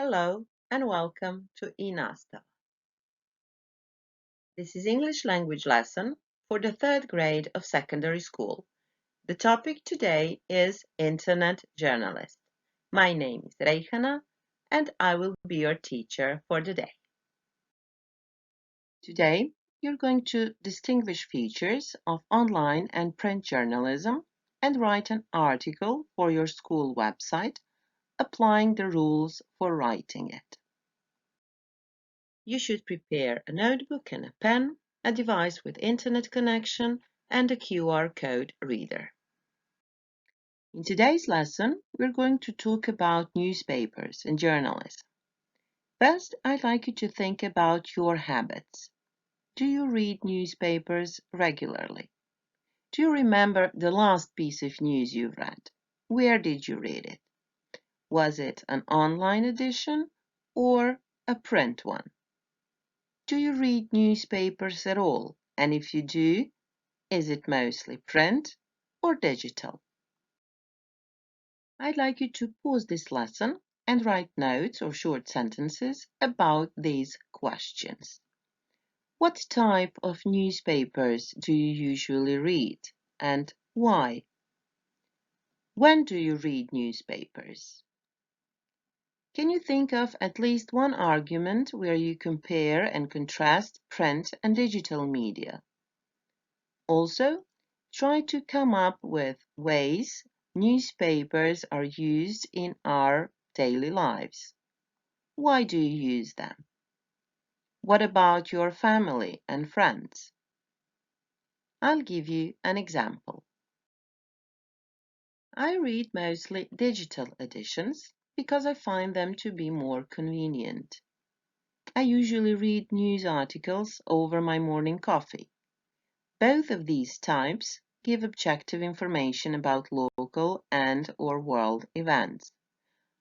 Hello and welcome to i-nastava. This is English language lesson for the third grade of secondary school. The topic today is Internet Journalist. My name is Rejhana and I will be your teacher for the day. Today, you're going to distinguish features of online and print journalism and write an article for your school website, applying the rules for writing it. You should prepare a notebook and a pen, a device with internet connection, and a QR code reader. In today's lesson, we're going to talk about newspapers and journalism. First, I'd like you to think about your habits. Do you read newspapers regularly? Do you remember the last piece of news you read? Where did you read it? Was it an online edition or a print one? Do you read newspapers at all? And if you do, is it mostly print or digital? I'd like you to pause this lesson and write notes or short sentences about these questions. What type of newspapers do you usually read and why? When do you read newspapers? Can you think of at least one argument where you compare and contrast print and digital media? Also, try to come up with ways newspapers are used in our daily lives. Why do you use them? What about your family and friends? I'll give you an example. I read mostly digital editions because I find them to be more convenient. I usually read news articles over my morning coffee. Both of these types give objective information about local and/or world events.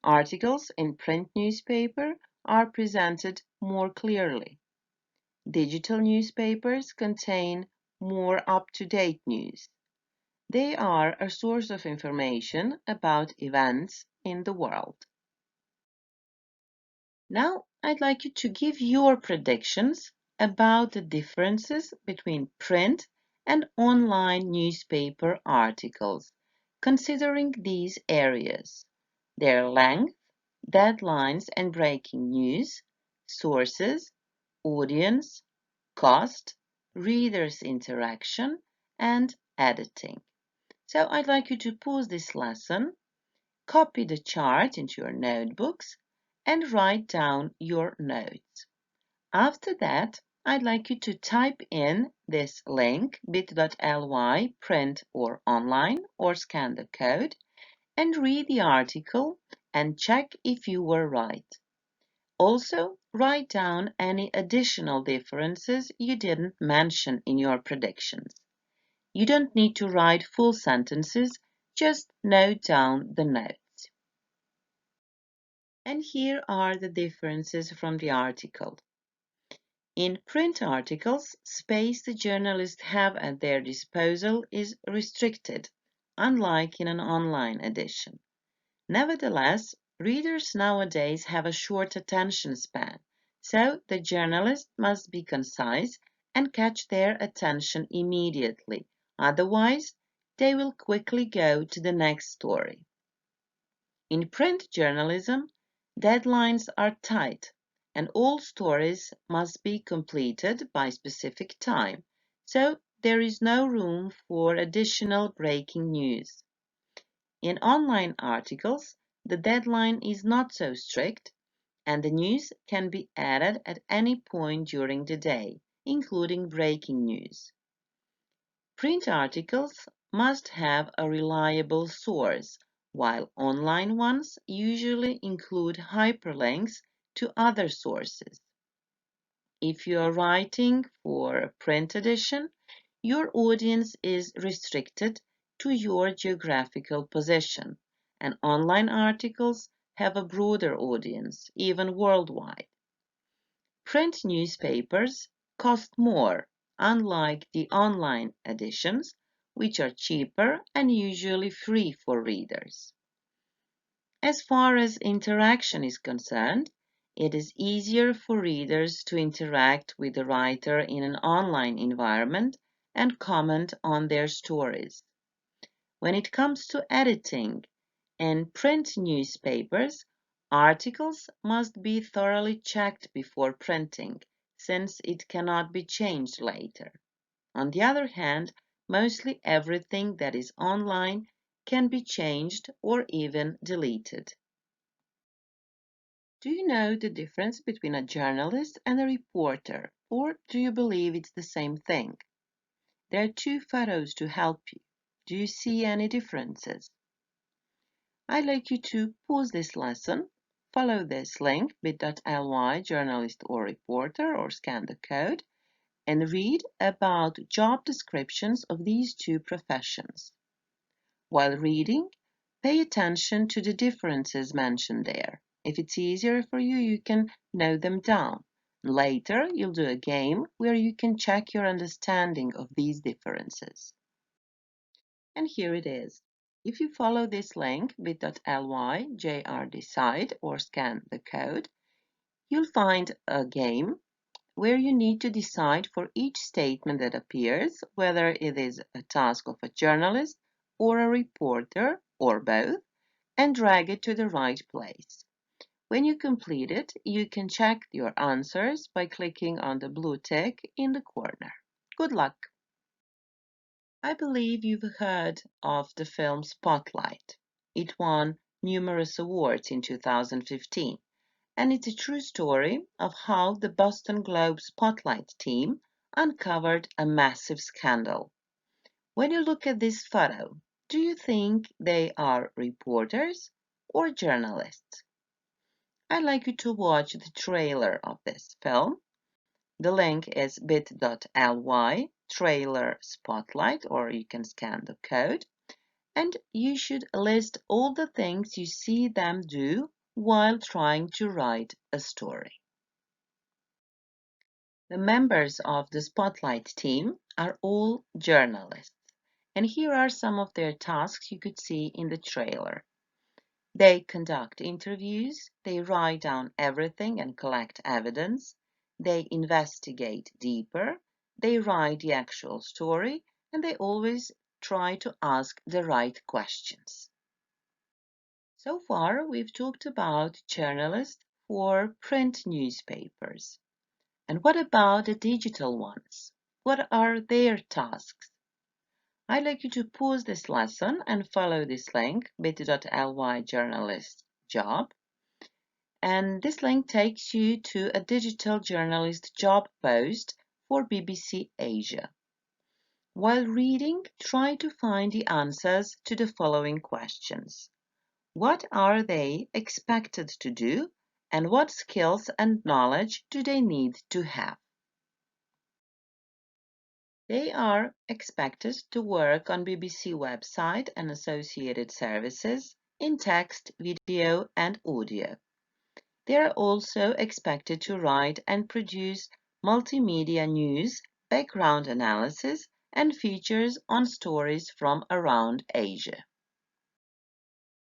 Articles in print newspaper are presented more clearly. Digital newspapers contain more up-to-date news. They are a source of information about events in the world. Now, I'd like you to give your predictions about the differences between print and online newspaper articles, considering these areas: their length, deadlines and breaking news, sources, audience, cost, readers' interaction, and editing. So I'd like you to pause this lesson, copy the chart into your notebooks, and write down your notes. After that, I'd like you to type in this link, bit.ly, print or online, or scan the code, and read the article and check if you were right. Also, write down any additional differences you didn't mention in your predictions. You don't need to write full sentences, just note down the notes. And here are the differences from the article. In print articles, space the journalists have at their disposal is restricted, unlike in an online edition. Nevertheless, readers nowadays have a short attention span, so the journalist must be concise and catch their attention immediately, otherwise they will quickly go to the next story. In print journalism, deadlines are tight, and all stories must be completed by specific time, so there is no room for additional breaking news. In online articles, the deadline is not so strict, and the news can be added at any point during the day, including breaking news. Print articles must have a reliable source, while online ones usually include hyperlinks to other sources. If you are writing for a print edition, your audience is restricted to your geographical position, and online articles have a broader audience, even worldwide. Print newspapers cost more, unlike the online editions, which are cheaper and usually free for readers. As far as interaction is concerned, it is easier for readers to interact with the writer in an online environment and comment on their stories. When it comes to editing, in print newspapers, articles must be thoroughly checked before printing, since it cannot be changed later. On the other hand, mostly everything that is online can be changed or even deleted. Do you know the difference between a journalist and a reporter, or do you believe it's the same thing? There are two photos to help you. Do you see any differences? I'd like you to pause this lesson, follow this link bit.ly journalist or reporter or scan the code, and read about job descriptions of these two professions. While reading, pay attention to the differences mentioned there. If it's easier for you, you can note them down. Later, you'll do a game where you can check your understanding of these differences. And here it is. If you follow this link bit.ly jrdecide or scan the code, you'll find a game where you need to decide for each statement that appears whether it is a task of a journalist or a reporter or both, and drag it to the right place. When you complete it, you can check your answers by clicking on the blue tick in the corner. Good luck! I believe you've heard of the film Spotlight. It won numerous awards in 2015, and it's a true story of how the Boston Globe Spotlight team uncovered a massive scandal. When you look at this photo, do you think they are reporters or journalists? I'd like you to watch the trailer of this film. The link is bit.ly trailer spotlight, or you can scan the code. And you should list all the things you see them do while trying to write a story. The members of the Spotlight team are all journalists, and here are some of their tasks you could see in the trailer. They conduct interviews, they write down everything and collect evidence, they investigate deeper, they write the actual story, and they always try to ask the right questions. So far, we've talked about journalists for print newspapers. And what about the digital ones? What are their tasks? I'd like you to pause this lesson and follow this link, bit.ly journalist job. And this link takes you to a digital journalist job post for BBC Asia. While reading, try to find the answers to the following questions. What are they expected to do, and what skills and knowledge do they need to have? They are expected to work on BBC website and associated services in text, video, and audio. They are also expected to write and produce multimedia news, background analysis, and features on stories from around Asia.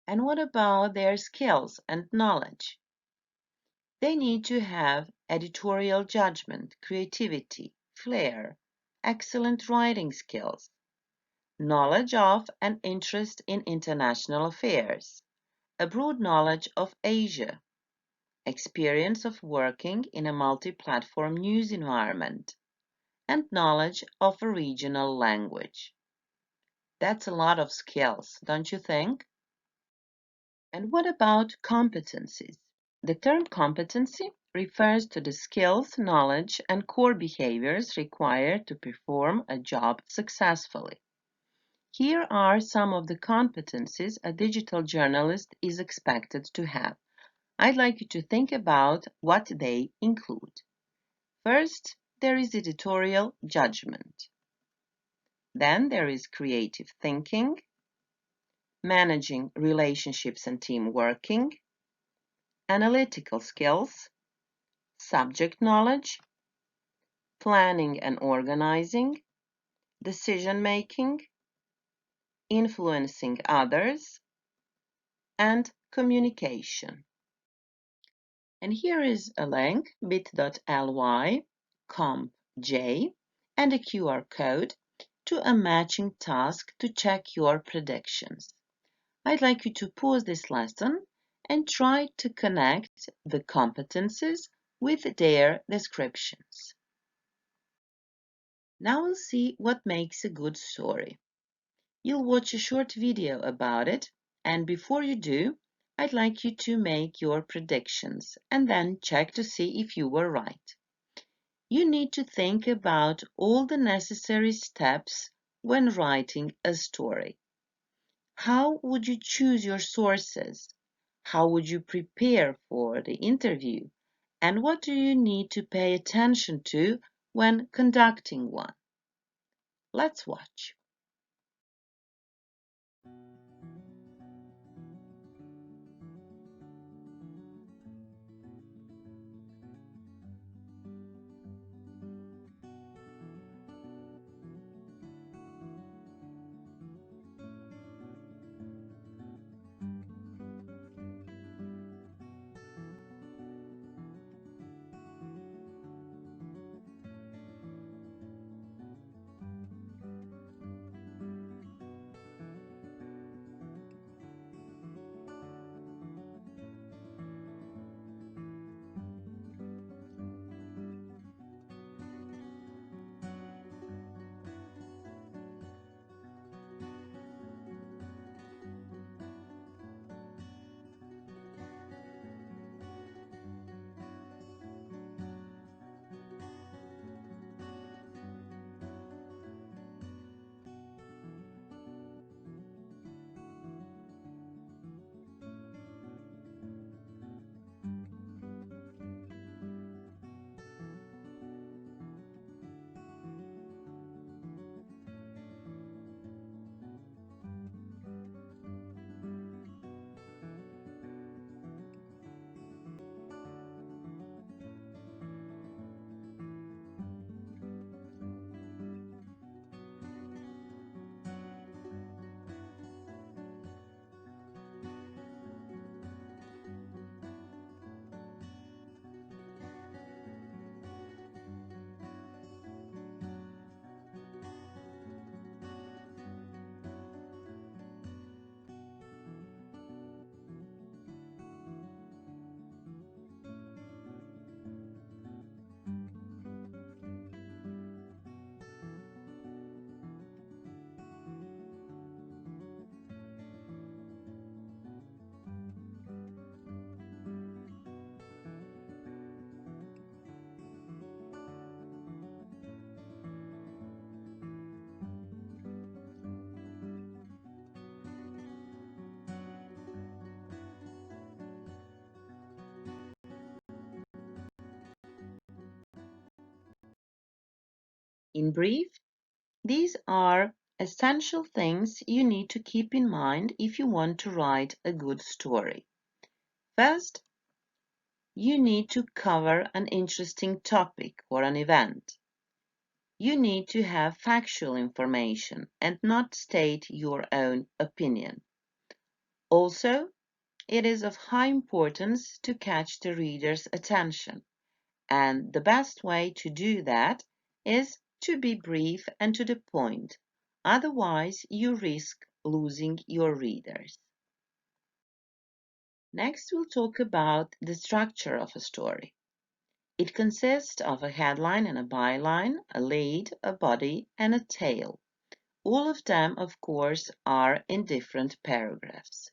And what about their skills and knowledge? They need to have editorial judgment, creativity, flair, excellent writing skills, knowledge of and interest in international affairs, a broad knowledge of Asia, experience of working in a multi-platform news environment, and knowledge of a regional language. That's a lot of skills, don't you think? And what about competencies? The term competency refers to the skills, knowledge, and core behaviors required to perform a job successfully. Here are some of the competencies a digital journalist is expected to have. I'd like you to think about what they include. First, there is editorial judgment. Then there is creative thinking, managing relationships and team working, analytical skills, subject knowledge, planning and organizing, decision making, influencing others, and communication. And here is a link, bit.ly, comp.j, and a QR code to a matching task to check your predictions. I'd like you to pause this lesson and try to connect the competences with their descriptions. Now we'll see what makes a good story. You'll watch a short video about it, and before you do, I'd like you to make your predictions and then check to see if you were right. You need to think about all the necessary steps when writing a story. How would you choose your sources? How would you prepare for the interview? And what do you need to pay attention to when conducting one? Let's watch. In brief, these are essential things you need to keep in mind if you want to write a good story. First, you need to cover an interesting topic or an event. You need to have factual information and not state your own opinion. Also, it is of high importance to catch the reader's attention, and the best way to do that is to be brief and to the point. Otherwise, you risk losing your readers. Next, we'll talk about the structure of a story. It consists of a headline and a byline, a lead, a body, and a tail. All of them, of course, are in different paragraphs.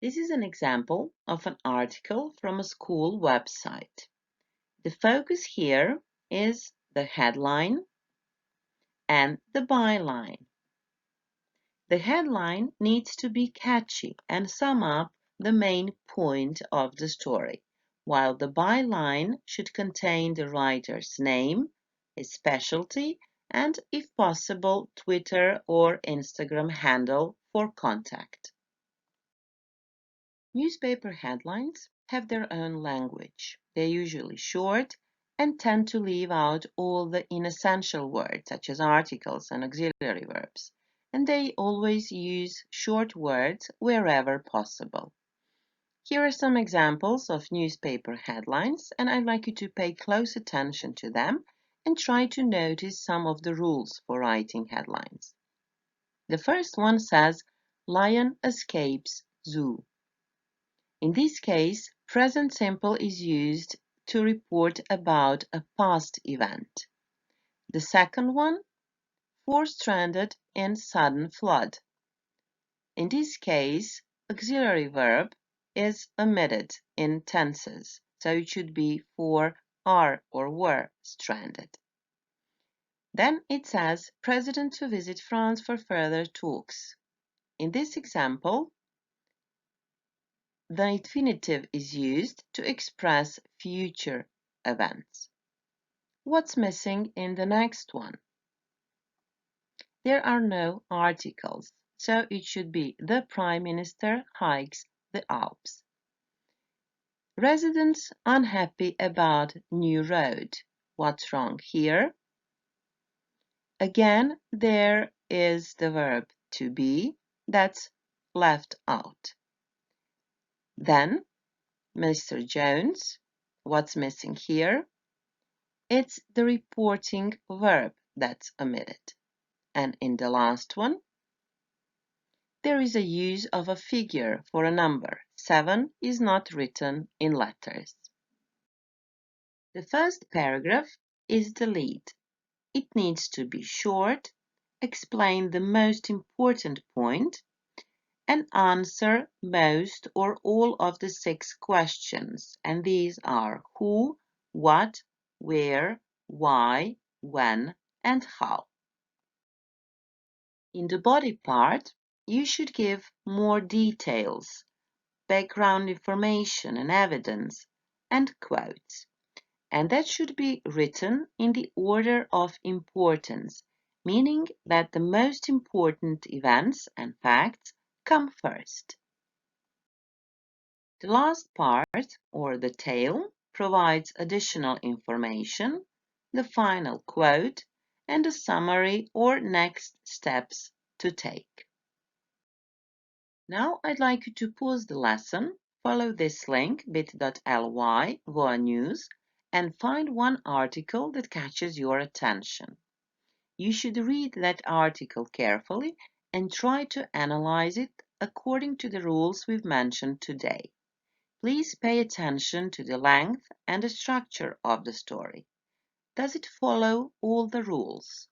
This is an example of an article from a school website. The focus here is the headline and the byline. The headline needs to be catchy and sum up the main point of the story, while the byline should contain the writer's name, his specialty, and, if possible, Twitter or Instagram handle for contact. Newspaper headlines have their own language. They're usually short and tend to leave out all the inessential words, such as articles and auxiliary verbs. and they always use short words wherever possible. Here are some examples of newspaper headlines, and I'd like you to pay close attention to them and try to notice some of the rules for writing headlines. The first one says, "Lion escapes zoo." In this case, present simple is used to report about a past event. The second one, "Four stranded in sudden flood." In this case, auxiliary verb is omitted in tenses, so it should be "four are or were stranded." Then it says, "President to visit France for further talks." In this example, the infinitive is used to express future events. What's missing in the next one? There are no articles, so it should be "The Prime Minister hikes the Alps." Residents unhappy about new road. What's wrong here? Again, there is the verb to be that's left out. Then, Mr. Jones, what's missing here? It's the reporting verb that's omitted. And in the last one, there is a use of a figure for a number. 7 is not written in letters. The first paragraph is the lead. It needs to be short, explain the most important point, and answer most or all of the 6 questions. And these are who, what, where, why, when, and how. In the body part, you should give more details, background information and evidence, and quotes. And that should be written in the order of importance, meaning that the most important events and facts come first. The last part, or the tail, provides additional information, the final quote, and a summary or next steps to take. Now I'd like you to pause the lesson, follow this link bit.ly/voanews, and find one article that catches your attention. You should read that article carefully and try to analyze it according to the rules we've mentioned today. Please pay attention to the length and the structure of the story. Does it follow all the rules?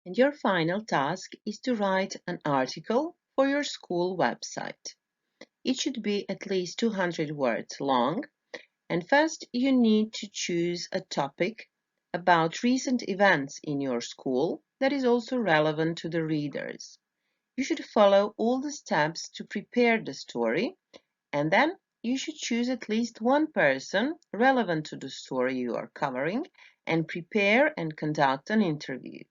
And your final task is to write an article for your school website. It should be at least 200 words long, and first you need to choose a topic about recent events in your school that is also relevant to the readers. You should follow all the steps to prepare the story, and then you should choose at least one person relevant to the story you are covering and prepare and conduct an interview.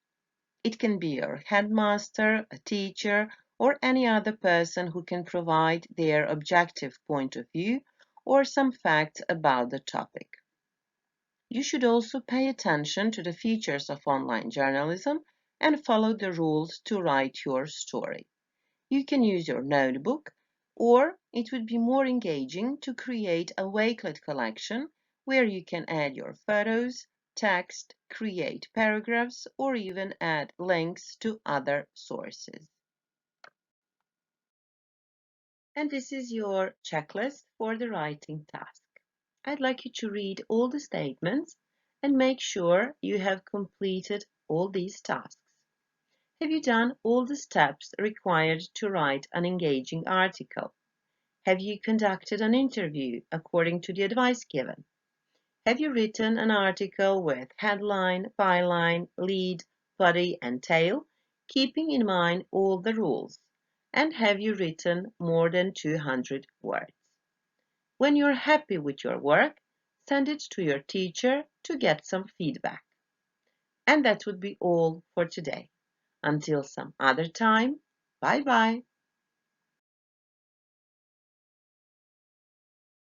It can be your headmaster, a teacher, or any other person who can provide their objective point of view or some facts about the topic. You should also pay attention to the features of online journalism and follow the rules to write your story. You can use your notebook, or it would be more engaging to create a Wakelet collection where you can add your photos, text, create paragraphs, or even add links to other sources. And this is your checklist for the writing task. I'd like you to read all the statements and make sure you have completed all these tasks. Have you done all the steps required to write an engaging article? Have you conducted an interview according to the advice given? Have you written an article with headline, byline, lead, body, and tail, keeping in mind all the rules? And have you written more than 200 words? When you're happy with your work, send it to your teacher to get some feedback. And that would be all for today. Until some other time, bye-bye.